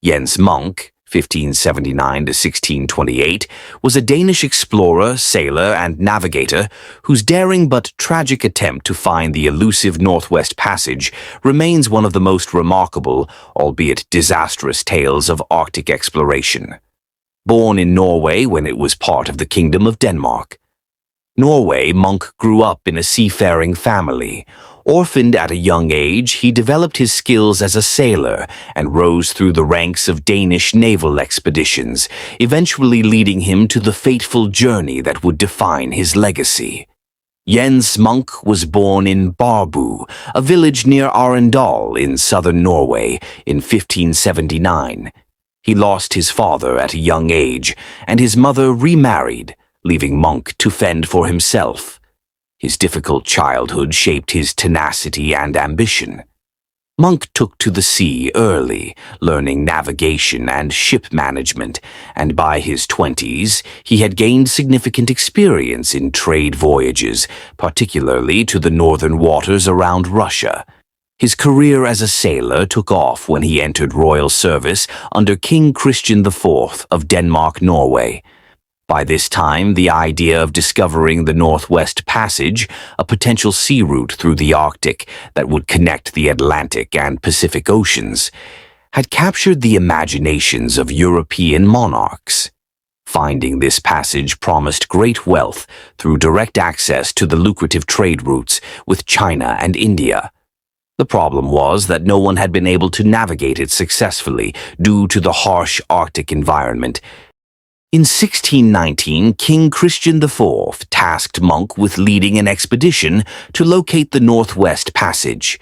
Jens Munk, 1579 to 1628, was a Danish explorer, sailor, and navigator whose daring but tragic attempt to find the elusive Northwest Passage remains one of the most remarkable, albeit disastrous, tales of Arctic exploration. Born in Norway when it was part of the Kingdom of Denmark, Munk grew up in a seafaring family. Orphaned at a young age, he developed his skills as a sailor and rose through the ranks of Danish naval expeditions, eventually leading him to the fateful journey that would define his legacy. Jens Munk was born in Barbu, a village near Arendal in southern Norway, in 1579. He lost his father at a young age, and his mother remarried, leaving Munk to fend for himself. His difficult childhood shaped his tenacity and ambition. Munk took to the sea early, learning navigation and ship management, and by his 20s, he had gained significant experience in trade voyages, particularly to the northern waters around Russia. His career as a sailor took off when he entered royal service under King Christian IV of Denmark-Norway. By this time, the idea of discovering the Northwest Passage, a potential sea route through the Arctic that would connect the Atlantic and Pacific Oceans, had captured the imaginations of European monarchs. Finding this passage promised great wealth through direct access to the lucrative trade routes with China and India. The problem was that no one had been able to navigate it successfully due to the harsh Arctic environment. In 1619, King Christian IV tasked Munk with leading an expedition to locate the Northwest Passage.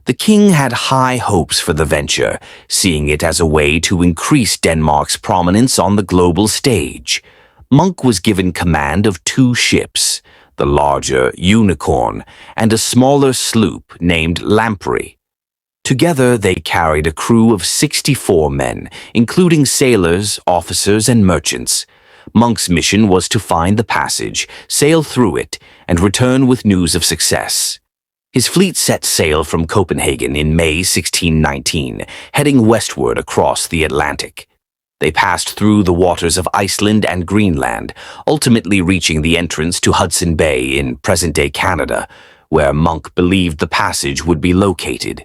The king had high hopes for the venture, seeing it as a way to increase Denmark's prominence on the global stage. Munk was given command of 2 ships, the larger Unicorn and a smaller sloop named Lamprey. Together, they carried a crew of 64 men, including sailors, officers, and merchants. Munk's mission was to find the passage, sail through it, and return with news of success. His fleet set sail from Copenhagen in May 1619, heading westward across the Atlantic. They passed through the waters of Iceland and Greenland, ultimately reaching the entrance to Hudson Bay in present-day Canada, where Munk believed the passage would be located.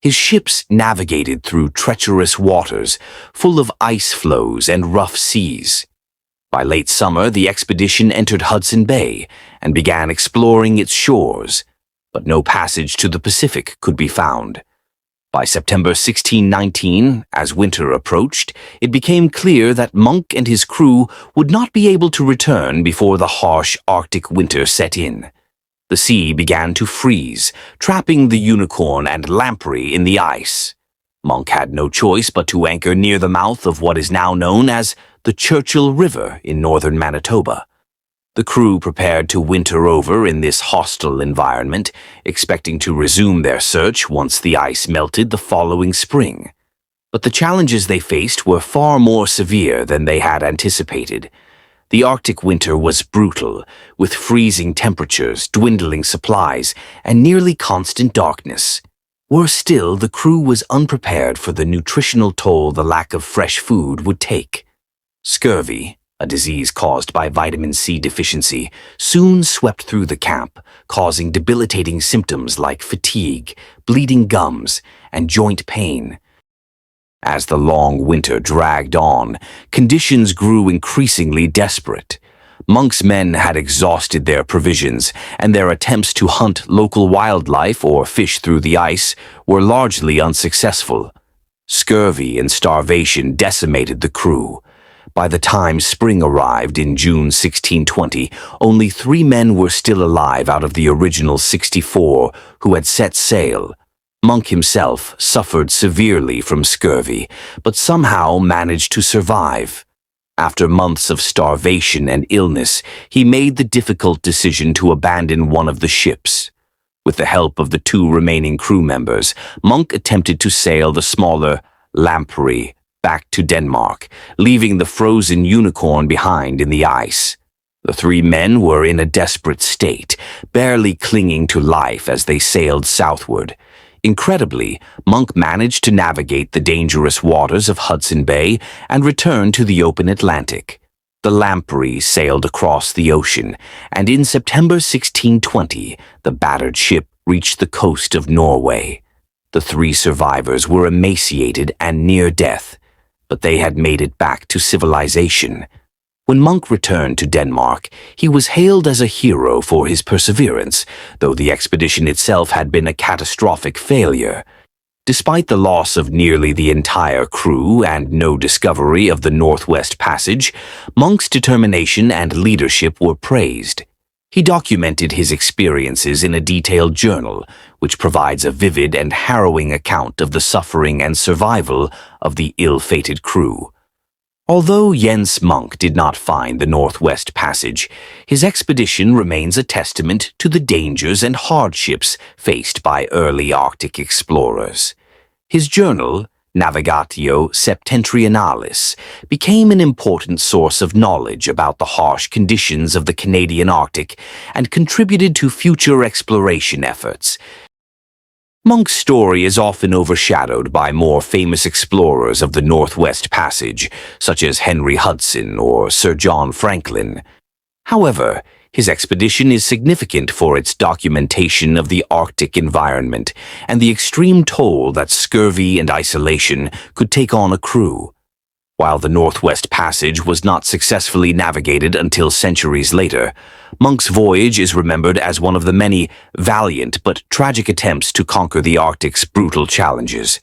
His ships navigated through treacherous waters, full of ice floes and rough seas. By late summer, the expedition entered Hudson Bay and began exploring its shores, but no passage to the Pacific could be found. By September 1619, as winter approached, it became clear that Munk and his crew would not be able to return before the harsh Arctic winter set in. The sea began to freeze, trapping the Unicorn and Lamprey in the ice. Munk had no choice but to anchor near the mouth of what is now known as the Churchill River in northern Manitoba. The crew prepared to winter over in this hostile environment, expecting to resume their search once the ice melted the following spring. But the challenges they faced were far more severe than they had anticipated. The Arctic winter was brutal, with freezing temperatures, dwindling supplies, and nearly constant darkness. Worse still, the crew was unprepared for the nutritional toll the lack of fresh food would take. Scurvy, a disease caused by vitamin C deficiency, soon swept through the camp, causing debilitating symptoms like fatigue, bleeding gums, and joint pain. As the long winter dragged on, conditions grew increasingly desperate. Munk's men had exhausted their provisions, and their attempts to hunt local wildlife or fish through the ice were largely unsuccessful. Scurvy and starvation decimated the crew. By the time spring arrived in June 1620, only 3 men were still alive out of the original 64 who had set sail. Munk himself suffered severely from scurvy, but somehow managed to survive. After months of starvation and illness, he made the difficult decision to abandon one of the ships. With the help of the 2 remaining crew members, Munk attempted to sail the smaller Lamprey back to Denmark, leaving the frozen Unicorn behind in the ice. The 3 men were in a desperate state, barely clinging to life as they sailed southward. Incredibly, Munk managed to navigate the dangerous waters of Hudson Bay and return to the open Atlantic. The Lamprey sailed across the ocean, and in September 1620, the battered ship reached the coast of Norway. The three survivors were emaciated and near death, but they had made it back to civilization. When Munk returned to Denmark, he was hailed as a hero for his perseverance, though the expedition itself had been a catastrophic failure. Despite the loss of nearly the entire crew and no discovery of the Northwest Passage, Munk's determination and leadership were praised. He documented his experiences in a detailed journal, which provides a vivid and harrowing account of the suffering and survival of the ill-fated crew. Although Jens Munk did not find the Northwest Passage, his expedition remains a testament to the dangers and hardships faced by early Arctic explorers. His journal, Navigatio Septentrionalis, became an important source of knowledge about the harsh conditions of the Canadian Arctic and contributed to future exploration efforts. Munk's story is often overshadowed by more famous explorers of the Northwest Passage, such as Henry Hudson or Sir John Franklin. However, his expedition is significant for its documentation of the Arctic environment and the extreme toll that scurvy and isolation could take on a crew. While the Northwest Passage was not successfully navigated until centuries later, Munk's voyage is remembered as one of the many valiant but tragic attempts to conquer the Arctic's brutal challenges.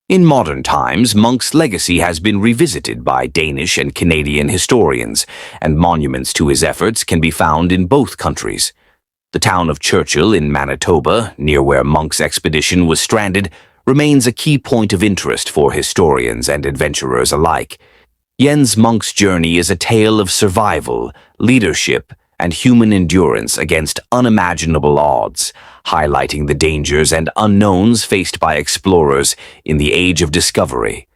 In modern times, Munk's legacy has been revisited by Danish and Canadian historians, and monuments to his efforts can be found in both countries. The town of Churchill in Manitoba, near where Munk's expedition was stranded, remains a key point of interest for historians and adventurers alike. Jens Munk's journey is a tale of survival, leadership, and human endurance against unimaginable odds, highlighting the dangers and unknowns faced by explorers in the age of discovery.